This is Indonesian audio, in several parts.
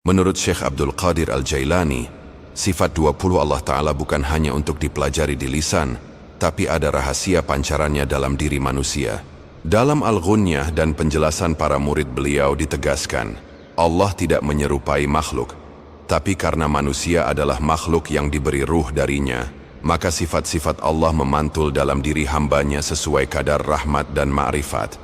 Menurut Syekh Abdul Qadir Al-Jailani, sifat 20 Allah Ta'ala bukan hanya untuk dipelajari di lisan, tapi ada rahasia pancarannya dalam diri manusia. Dalam Al-Ghunyah dan penjelasan para murid beliau ditegaskan, Allah tidak menyerupai makhluk, tapi karena manusia adalah makhluk yang diberi ruh darinya, maka sifat-sifat Allah memantul dalam diri hambanya sesuai kadar rahmat dan ma'rifat.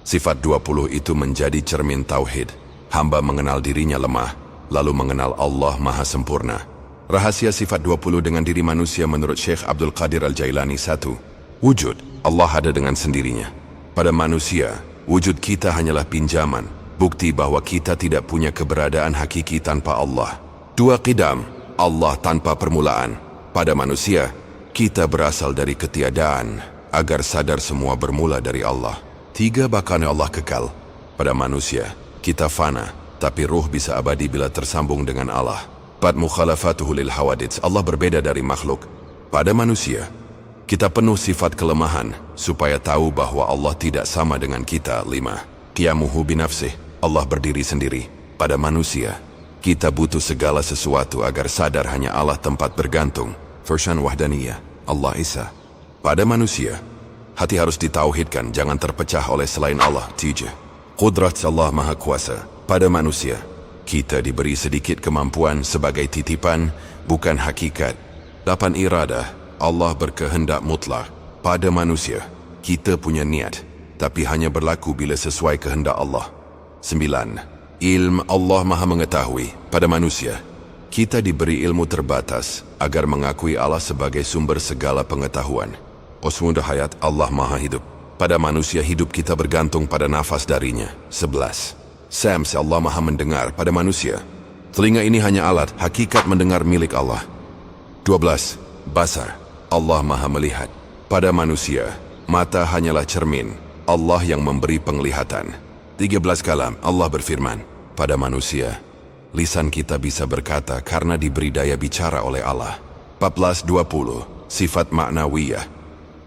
Sifat 20 itu menjadi cermin tauhid. Hamba mengenal dirinya lemah, lalu mengenal Allah Maha Sempurna. Rahasia sifat 20 dengan diri manusia menurut Syekh Abdul Qadir Al-Jailani. 1. Wujud. Allah ada dengan sendirinya. Pada manusia, wujud kita hanyalah pinjaman, bukti bahwa kita tidak punya keberadaan hakiki tanpa Allah. 2. Qidam. Allah tanpa permulaan. Pada manusia, kita berasal dari ketiadaan, agar sadar semua bermula dari Allah. 3. Bahkan Allah kekal. Pada manusia, kita fana, tapi ruh bisa abadi bila tersambung dengan Allah. 4. Mukhalafatuhu lil hawadits. Allah berbeda dari makhluk. Pada manusia, kita penuh sifat kelemahan, supaya tahu bahwa Allah tidak sama dengan kita. 5. Qiyamuhu binafsih. Allah berdiri sendiri. Pada manusia, kita butuh segala sesuatu agar sadar hanya Allah tempat bergantung. Firsan wahdaniyah. Allah Isa. Pada manusia, hati harus ditauhidkan, jangan terpecah oleh selain Allah. 3. Qudrat Allah Maha Kuasa. Pada manusia, kita diberi sedikit kemampuan sebagai titipan, bukan hakikat. 8. Iradah. Allah berkehendak mutlak. Pada manusia, kita punya niat, tapi hanya berlaku bila sesuai kehendak Allah. 9. Ilm. Allah Maha Mengetahui. Pada manusia, kita diberi ilmu terbatas, agar mengakui Allah sebagai sumber segala pengetahuan. Osmudah hayat. Allah Maha Hidup. Pada manusia, hidup kita bergantung pada nafas darinya. 11. Sams. Allah Maha Mendengar. Pada manusia, telinga ini hanya alat, hakikat mendengar milik Allah. 12. Basar. Allah Maha Melihat. Pada manusia, mata hanyalah cermin, Allah yang memberi penglihatan. 13. Kalam. Allah berfirman. Pada manusia, lisan kita bisa berkata karena diberi daya bicara oleh Allah. 14. 20. Sifat maknawiyah.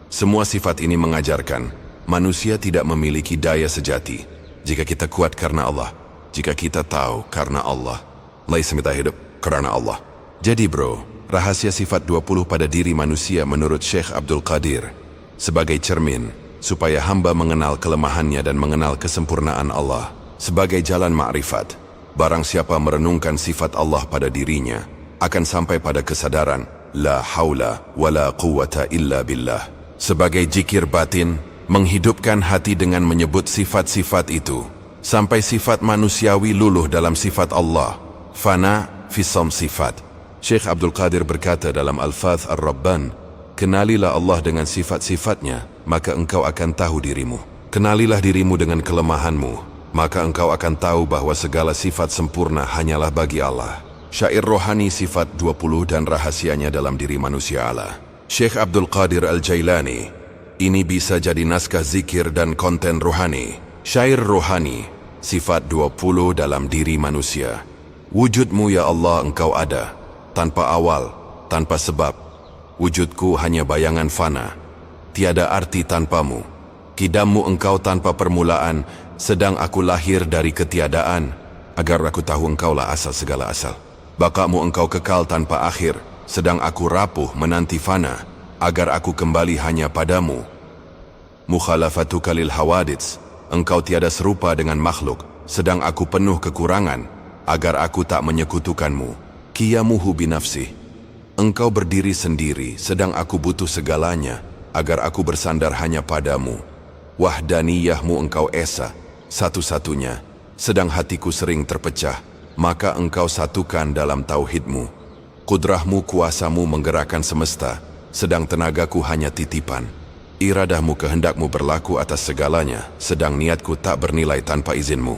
Semua sifat ini mengajarkan manusia tidak memiliki daya sejati. Jika kita kuat karena Allah, jika kita tahu karena Allah, laisa kita hidup karena Allah. Jadi bro, rahasia sifat 20 pada diri manusia menurut Syekh Abdul Qadir sebagai cermin, supaya hamba mengenal kelemahannya dan mengenal kesempurnaan Allah sebagai jalan ma'rifat. Barang siapa merenungkan sifat Allah pada dirinya, akan sampai pada kesadaran la haula wala quwata illa billah. Sebagai zikir batin, menghidupkan hati dengan menyebut sifat-sifat itu, sampai sifat manusiawi luluh dalam sifat Allah, fana fisam sifat. Syekh Abdul Qadir berkata dalam Al-Fath Ar-Rabban, kenalilah Allah dengan sifat-sifatnya, maka engkau akan tahu dirimu. Kenalilah dirimu dengan kelemahanmu, maka engkau akan tahu bahwa segala sifat sempurna hanyalah bagi Allah. Syair rohani sifat 20 dan rahasianya dalam diri manusia Allah. Syekh Abdul Qadir Al-Jailani, ini bisa jadi naskah zikir dan konten rohani. Syair rohani, sifat 20 dalam diri manusia. Wujudmu ya Allah engkau ada, tanpa awal, tanpa sebab. Wujudku hanya bayangan fana, tiada arti tanpamu. Kidammu engkau tanpa permulaan, sedang aku lahir dari ketiadaan, agar aku tahu engkaulah asal segala asal. Bakamu engkau kekal tanpa akhir, sedang aku rapuh menanti fana, agar aku kembali hanya padamu. Mukhalafatuka lil hawadits. Engkau tiada serupa dengan makhluk, sedang aku penuh kekurangan, agar aku tak menyekutukanmu. Qiyamuhu binafsih. Engkau berdiri sendiri, sedang aku butuh segalanya, agar aku bersandar hanya padamu. Wahdaniyahmu engkau esa, satu-satunya, sedang hatiku sering terpecah, maka engkau satukan dalam tauhidmu. Kudrahmu kuasamu menggerakkan semesta, sedang tenagaku hanya titipan. Iradahmu kehendakmu berlaku atas segalanya, sedang niatku tak bernilai tanpa izinmu.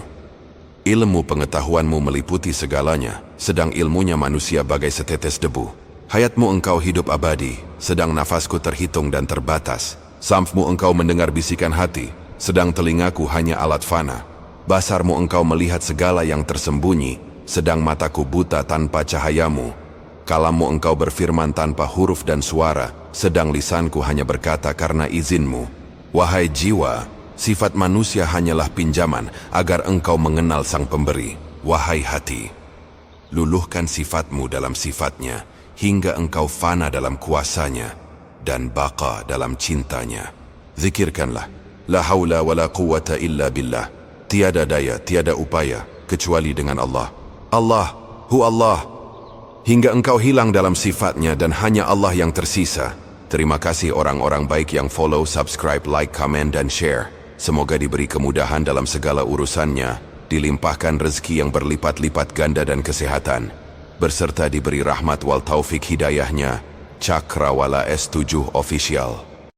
Ilmu pengetahuanmu meliputi segalanya, sedang ilmunya manusia bagai setetes debu. Hayatmu engkau hidup abadi, sedang nafasku terhitung dan terbatas. Samfmu engkau mendengar bisikan hati, sedang telingaku hanya alat fana. Basarmu engkau melihat segala yang tersembunyi, sedang mataku buta tanpa cahayamu. Kalammu engkau berfirman tanpa huruf dan suara, sedang lisanku hanya berkata karena izinmu. Wahai jiwa, sifat manusia hanyalah pinjaman agar engkau mengenal sang pemberi. Wahai hati, luluhkan sifatmu dalam sifatnya, hingga engkau fana dalam kuasanya, dan baqa dalam cintanya. Zikirkanlah, la haula wa la quwata illa billah, tiada daya, tiada upaya, kecuali dengan Allah. Allah, hu Allah, hingga engkau hilang dalam sifatnya dan hanya Allah yang tersisa. Terima kasih orang-orang baik yang follow, subscribe, like, comment, dan share. Semoga diberi kemudahan dalam segala urusannya, dilimpahkan rezeki yang berlipat-lipat ganda dan kesehatan, berserta diberi rahmat wal taufik hidayahnya. Cakrawala S7 Official.